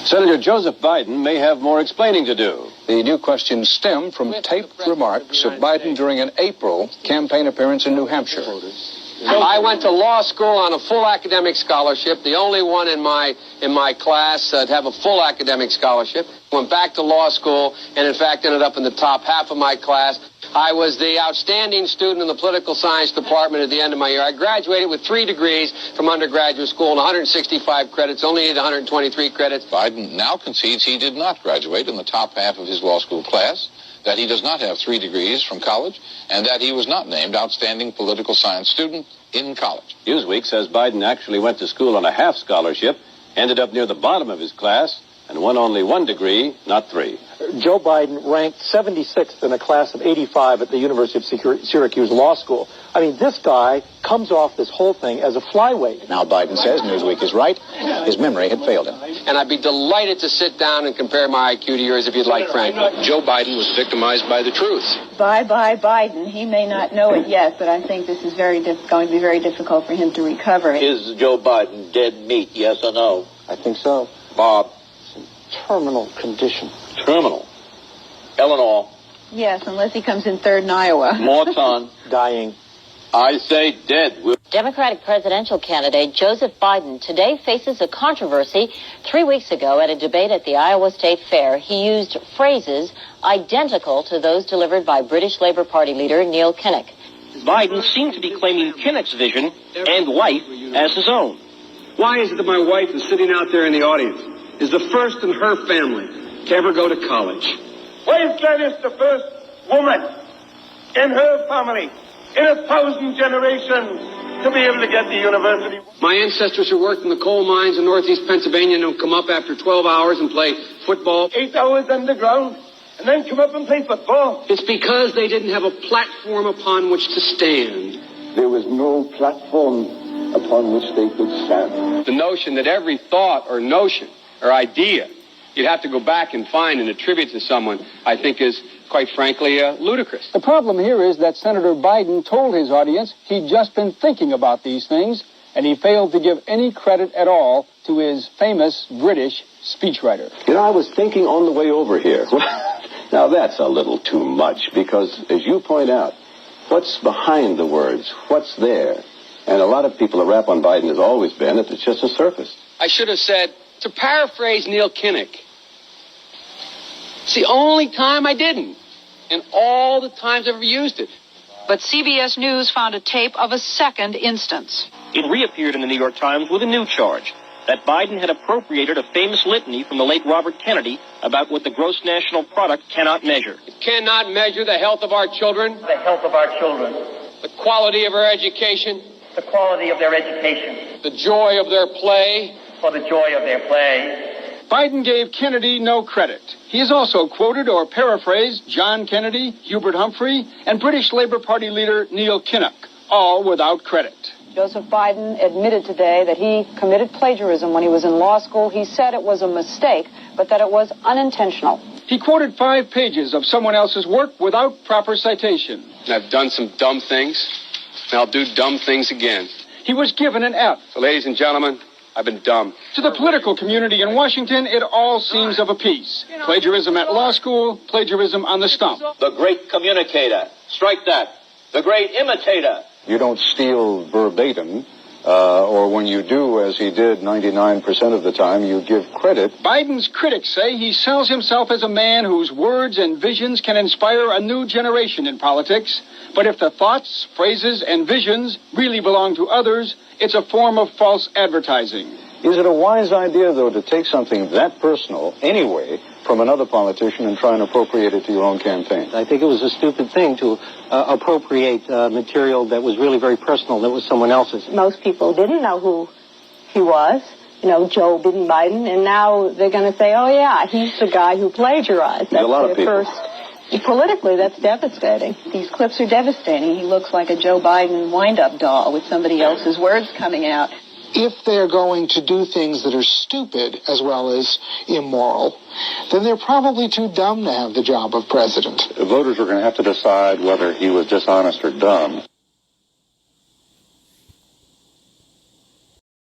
Senator Joseph Biden may have more explaining to do. The new questions stem from taped remarks of Biden during an April campaign appearance in New Hampshire. I went to law school on a full academic scholarship, the only one in my class to have a full academic scholarship. Went back to law school and, in fact, ended up in the top half of my class. I was the outstanding student in the political science department at the end of my year. I graduated with 3 degrees from undergraduate school and 165 credits, only needed 123 credits. Biden now concedes he did not graduate in the top half of his law school class, that he does not have 3 degrees from college, and that he was not named outstanding political science student in college. Newsweek says Biden actually went to school on a half scholarship, ended up near the bottom of his class, and won only 1 degree, not 3. Joe Biden ranked 76th in a class of 85 at the University of Syracuse Law School. I mean, this guy comes off this whole thing as a flyweight. Now Biden says Newsweek is right. His memory had failed him. And I'd be delighted to sit down and compare my IQ to yours if you'd like, Frank. Joe Biden was victimized by the truth. Bye-bye Biden. He may not know it yet, but I think this is going to be very difficult for him to recover. Is Joe Biden dead meat, yes or no? I think so. Bob? Terminal condition. Terminal. Eleanor? Yes, unless he comes in third in Iowa. Morton? Dying. I say dead. Democratic presidential candidate Joseph Biden today faces a controversy. 3 weeks ago at a debate at the Iowa State Fair, he used phrases identical to those delivered by British Labour Party leader Neil Kinnock. Biden seemed to be claiming Kinnock's vision and life as his own. Why is it that my wife is sitting out there in the audience, is the first in her family to ever go to college? Why is Gladys the first woman in her family in 1,000 generations to be able to get to university? My ancestors who worked in the coal mines in northeast Pennsylvania don't come up after 12 hours and play football. 8 hours underground and then come up and play football. It's because they didn't have a platform upon which to stand. There was no platform upon which they could stand. The notion that every thought or notion or idea you'd have to go back and find and attribute to someone, I think is, quite frankly, ludicrous. The problem here is that Senator Biden told his audience he'd just been thinking about these things, and he failed to give any credit at all to his famous British speechwriter. You know, I was thinking on the way over here. Now, that's a little too much, because, as you point out, what's behind the words? What's there? And a lot of people, the rap on Biden has always been that it's just a surface. I should have said, to paraphrase Neil Kinnock, it's the only time I didn't, and all the times I've ever used it. But CBS News found a tape of a second instance. It reappeared in the New York Times with a new charge, that Biden had appropriated a famous litany from the late Robert Kennedy about what the gross national product cannot measure. It cannot measure the health of our children. The health of our children. The quality of our education. The quality of their education. The joy of their play. For the joy of their play. Biden gave Kennedy no credit. He has also quoted or paraphrased John Kennedy, Hubert Humphrey, and British Labour Party leader Neil Kinnock, all without credit. Joseph Biden admitted today that he committed plagiarism when he was in law school. He said it was a mistake, but that it was unintentional. He quoted 5 pages of someone else's work without proper citation. I've done some dumb things, and I'll do dumb things again. He was given an F. So, ladies and gentlemen, I've been dumb. To the political community in Washington, it all seems of a piece. Plagiarism at law school, plagiarism on the stump. The great communicator. Strike that. The great imitator. You don't steal verbatim, or when you do, as he did 99% of the time, you give credit. Biden's critics say he sells himself as a man whose words and visions can inspire a new generation in politics. But if the thoughts, phrases, and visions really belong to others, it's a form of false advertising. Is it a wise idea, though, to take something that personal, anyway, from another politician and try and appropriate it to your own campaign? I think it was a stupid thing to appropriate material that was really very personal, that was someone else's. Most people didn't know who he was, Joe Biden, and now they're going to say, oh, yeah, he's the guy who plagiarized. That's a lot of people. Politically, that's devastating. These clips are devastating. He looks like a Joe Biden wind-up doll with somebody else's words coming out. If they're going to do things that are stupid as well as immoral, then they're probably too dumb to have the job of president. Voters are going to have to decide whether he was dishonest or dumb.